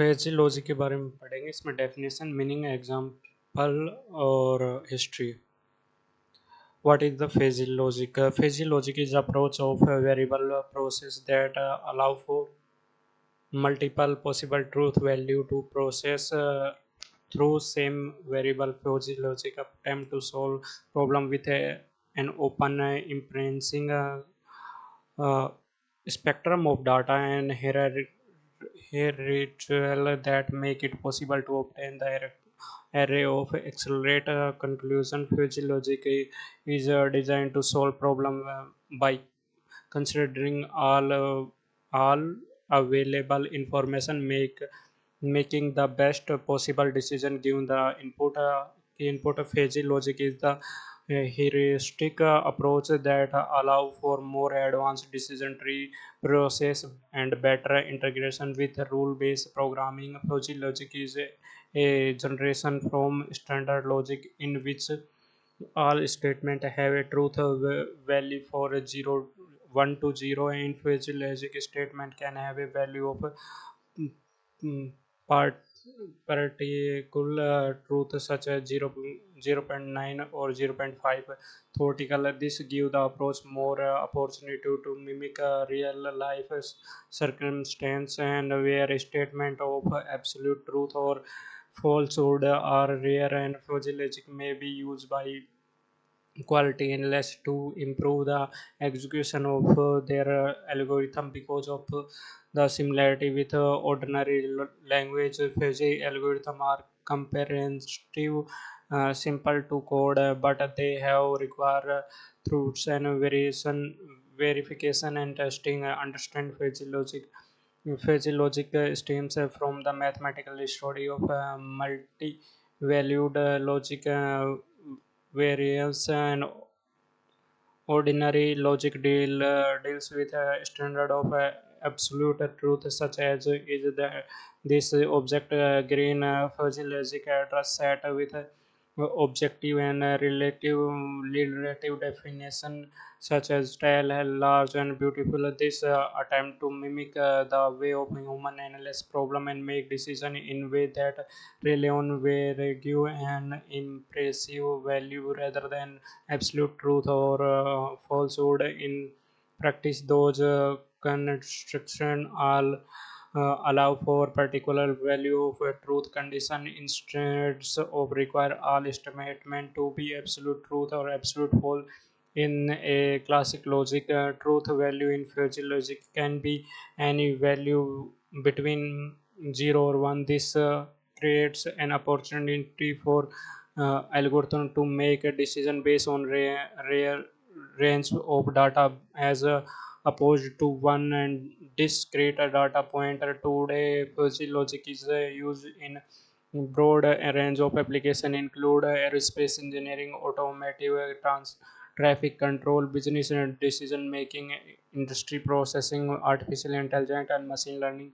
फेजियोलॉजी के बारे में पढ़ेंगे। इसमें डेफिनेशन, मीनिंग, एग्जाम्पल और history. What is the physiologic? Physiologic is approach of a variable process that allow for multiple possible truth value to process through same variable. Physiologic attempt to solve problem with an open inferencing uh, spectrum of data and ritual that make it possible to obtain the array of accelerate conclusion. Future logic is designed to solve problem by considering all available information, making the best possible decision given the input. Input phase logic is the heuristic approach that allow for more advanced decision tree process and better integration with rule-based programming. Fuzzy logic is a generation from standard logic in which all statements have a truth value for a 0 1 to 0, and fuzzy logic statement can have a value of mm, mm, part particular truth such as 0, 0.9 or 0.5. Theoretical, this give the approach more opportunity to mimic real life circumstance, and where a statement of absolute truth or falsehood are rare, and fuzzy logic may be used by quality analysts to improve the execution of their algorithm because of the similarity with ordinary language. Fuzzy algorithm are comprehensive, simple to code, but they have require truths and verification and testing. Understand fuzzy logic. Fuzzy logic stems from the mathematical study of multi-valued logic variance, and ordinary logic deals with a standard of absolute truth, such as is the this object green. Fuzzy logic address set with objective and relative definition, such as tall, large, and beautiful. This attempt to mimic the way of human analyze problem and make decision in way that rely on vague and impressive value rather than absolute truth or falsehood. In practice, those construction all allow for particular value of a truth condition instead of require all statement to be absolute truth or absolute false. In a classic logic, truth value in fuzzy logic can be any value between 0 or 1. This creates an opportunity for algorithm to make a decision based on rare range of data as opposed to one and discrete data point. Today, fuzzy logic is used in broad range of application, include aerospace engineering, automotive, traffic control, business and decision making, industry processing, artificial intelligence, and machine learning.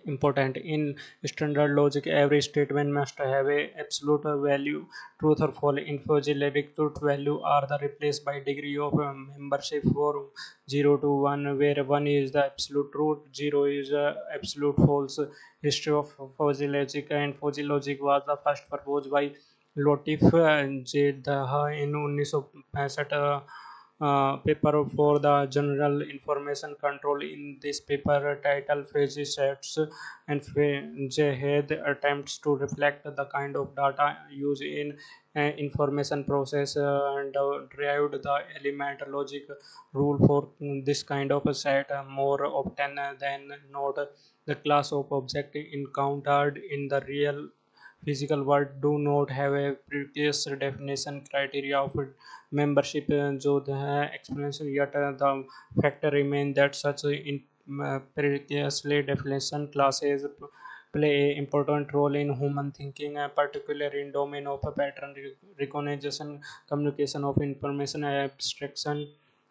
Important in standard logic, every statement must have a absolute value, truth or false. In fuzzy logic, truth value are the replaced by degree of membership for 0 to 1, where 1 is the absolute truth, 0 is absolute false. History of fuzzy logic. And fuzzy logic was the first proposed by Lotif J. Daha in 1965 paper for the general information control. In this paper title phase sets and Jahed attempts to reflect the kind of data used in information process and derived the element logic rule for this kind of a set. More often than not, the class of object encountered in the real physical world do not have a previous definition criteria of membership जो है explanation, yet the factor remain that such in previously definition classes play a important role in human thinking, particularly in domain of pattern recognition, communication of information, abstraction,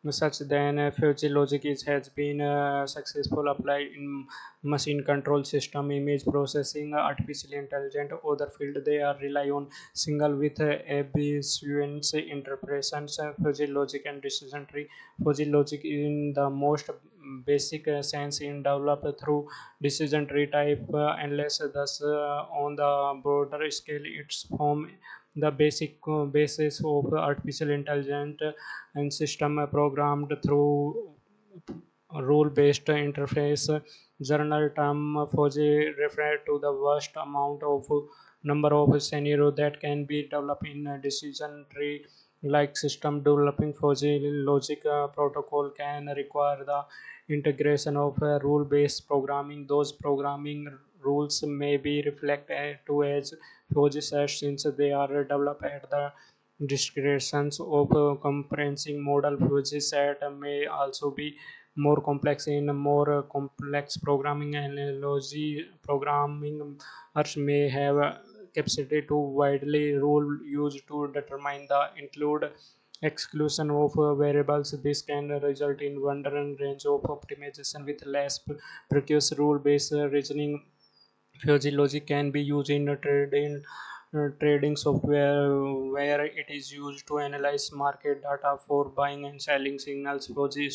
such then fuzzy logic has been successful applied in machine control system, image processing, artificial intelligence, other field. They are rely on single with Bayesian interpretations, fuzzy logic and decision tree. Fuzzy logic in the most basic sense in developed through decision tree type unless thus on the broader scale its form the basic basis of artificial intelligence and system programmed through rule-based interface. Journal term fuzzy refer to the vast amount of number of scenario that can be developed in a decision tree. Like system developing fuzzy logic protocol can require the integration of rule-based programming. Those programming rules may be reflected to as fuzzy sets since they are developed at the discretions of a comprehensive model. Fuzzy set may also be more complex. In more complex programming analogy, programmers may have capacity to widely rule used to determine the include exclusion of variables. This can result in wandering range of optimization with less precise rule-based reasoning. Fuzzy logic can be used in trading software where it is used to analyze market data for buying and selling signals. Fuzzy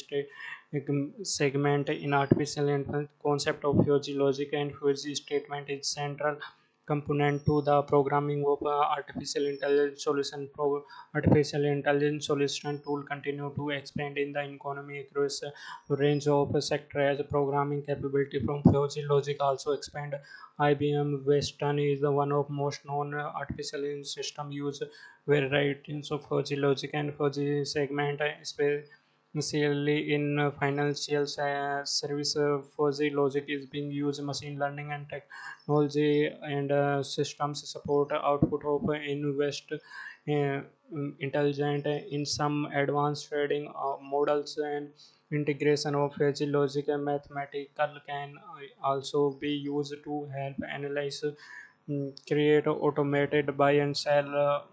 segment in artificial intelligence. Concept of fuzzy logic and fuzzy statement is central component to the programming of artificial intelligence solution tool continue to expand in the economy across a range of sectors as programming capability from fuzzy logic also expand. IBM Western is the one of most known artificial intelligence system use varieties of fuzzy logic and fuzzy segment, especially in financial service. Fuzzy logic is being used machine learning and technology and systems support output of invest intelligent in some advanced trading models and integration of fuzzy logic and mathematical can also be used to help analyze, create automated buy and sell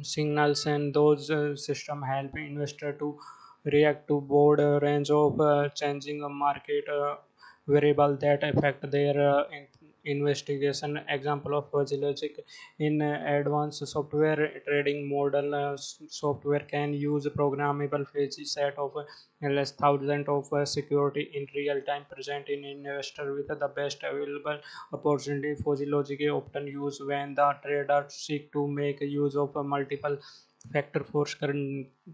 signals, and those system help investor to react to broad range of changing market variable that affect their investigation. Example of fuzzy logic in advanced software trading model. Software can use programmable fuzzy set of less thousand of security in real time present in investor with the best available opportunity. Fuzzy logic is often used when the traders seek to make use of a multiple factor force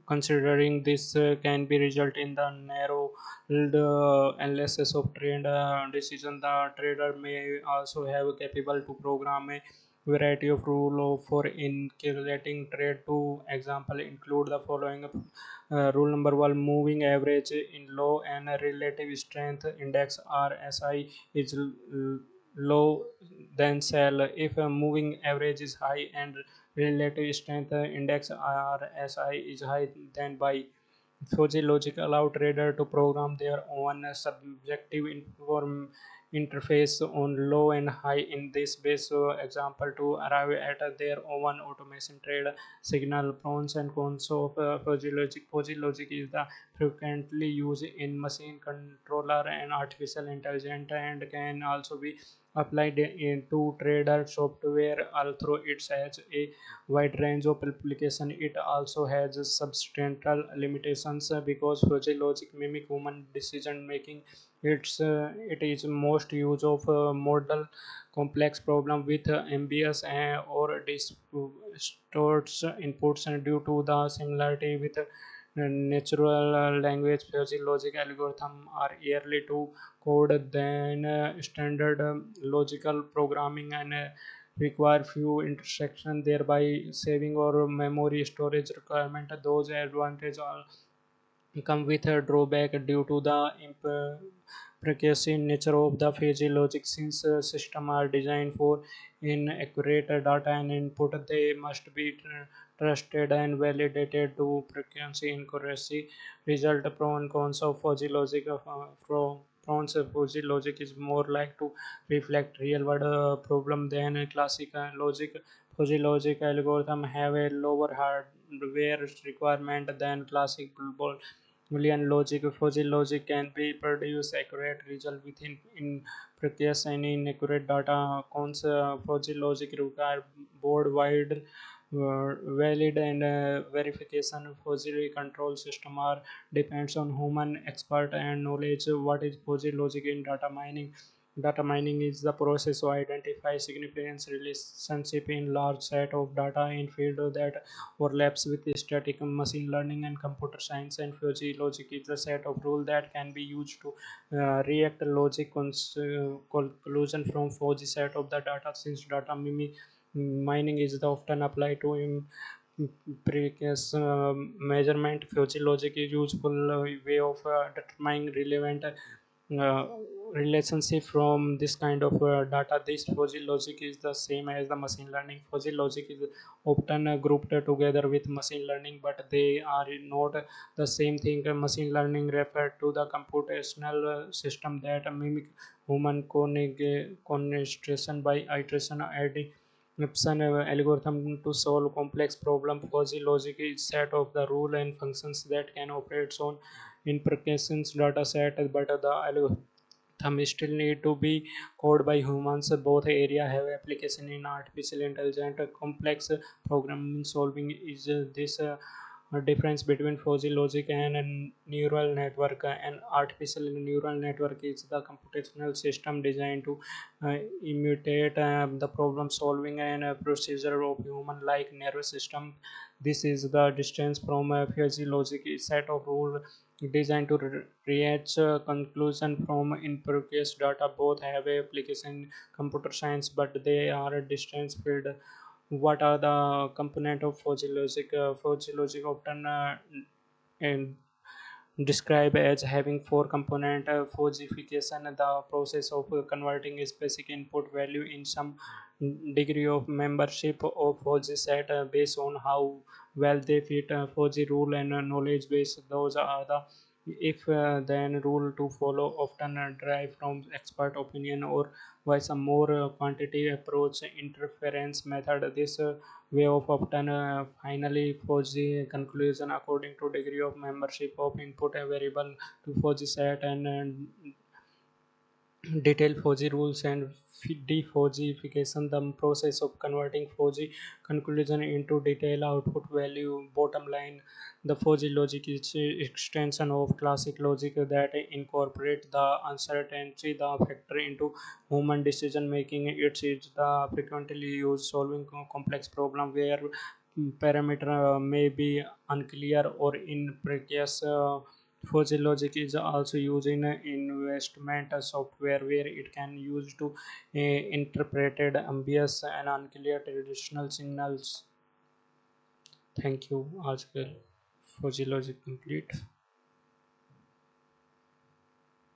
considering this can be result in the narrow analysis of trend decision. The trader may also have capable to program a variety of rule for in calculating trade. To example include the following: rule number one, moving average in low and relative strength index RSI is low, then sell. If a moving average is high and relative strength index RSI is high, then buy. Fuzzy logic allow trader to program their own subjective interface on low and high in this base example to arrive at their own automation trade signal. Pros and cons of fuzzy logic. Fuzzy logic is the frequently used in machine controller and artificial intelligence and can also be applied into trader software. Although it has a wide range of application, it also has substantial limitations because fuzzy logic mimic human decision making. It is most use of model complex problem with ambiguous or distorts inputs, and due to the similarity with natural language. Fuzzy logic algorithm are early to code than standard logical programming and require few instructions, thereby saving or memory storage requirement. Those advantages are come with a drawback due to the precise nature of the fuzzy logic. Since systems are designed for inaccurate data and input, they must be trusted and validated to frequency accuracy. Result pro and cons of fuzzy logic. Pros of fuzzy logic is more like to reflect real world problem than a classic logic. Fuzzy logic algorithm have a lower hard hardware requirement than classic Boolean logic. Fuzzy logic can be produce accurate result within in precise and inaccurate data. Fuzzy logic require board wide valid and verification. Fuzzy control system are depends on human expert and knowledge. What is fuzzy logic in data mining? Data mining is the process to identify significance relationship in large set of data in field that overlaps with static machine learning and computer science. And fuzzy logic is a set of rules that can be used to react logic conclusion from fuzzy set of the data. Since data mining is the often applied to precise measurement, fuzzy logic is useful way of determining relevant uh, relationship from this kind of data. This fuzzy logic is the same as the machine learning. Fuzzy logic is often grouped together with machine learning, but they are not the same thing. Machine learning refer to the computational system that mimic human cognition by iteration, adding Epson algorithm to solve complex problem. Fuzzy logic is set of the rule and functions that can operate on implications data set, but the algorithm still need to be coded by humans. Both area have application in artificial intelligence. Complex programming solving is this difference between fuzzy logic and a neural network. An artificial neural network is the computational system designed to imitate the problem solving and procedure of human like nervous system. This is the distance from a fuzzy logic is set of rules designed to reach a conclusion from in-progress data. Both have a application in computer science, but they are a distance field. What are the component of fuzzy logic? Fuzzy logic often and described as having four component fuzzification, the process of converting a specific input value in some degree of membership of fuzzy set based on how well they fit fuzzy rule and knowledge base. Those are the if then rule to follow, often derive from expert opinion, or by some more quantity approach interference method. This way of often finally fuzzy conclusion according to degree of membership of input a variable to fuzzy set and detailed fuzzy rules and defuzzification, the process of converting fuzzy conclusion into detailed output value. Bottom line, the fuzzy logic is extension of classic logic that incorporate the uncertainty the factor into human decision making. It is the frequently used solving complex problem where parameter may be unclear or in precise. Fuzzy logic is also used in investment software where it can use to interpreted ambiguous and unclear traditional signals. Thank you. आज के fuzzy logic complete.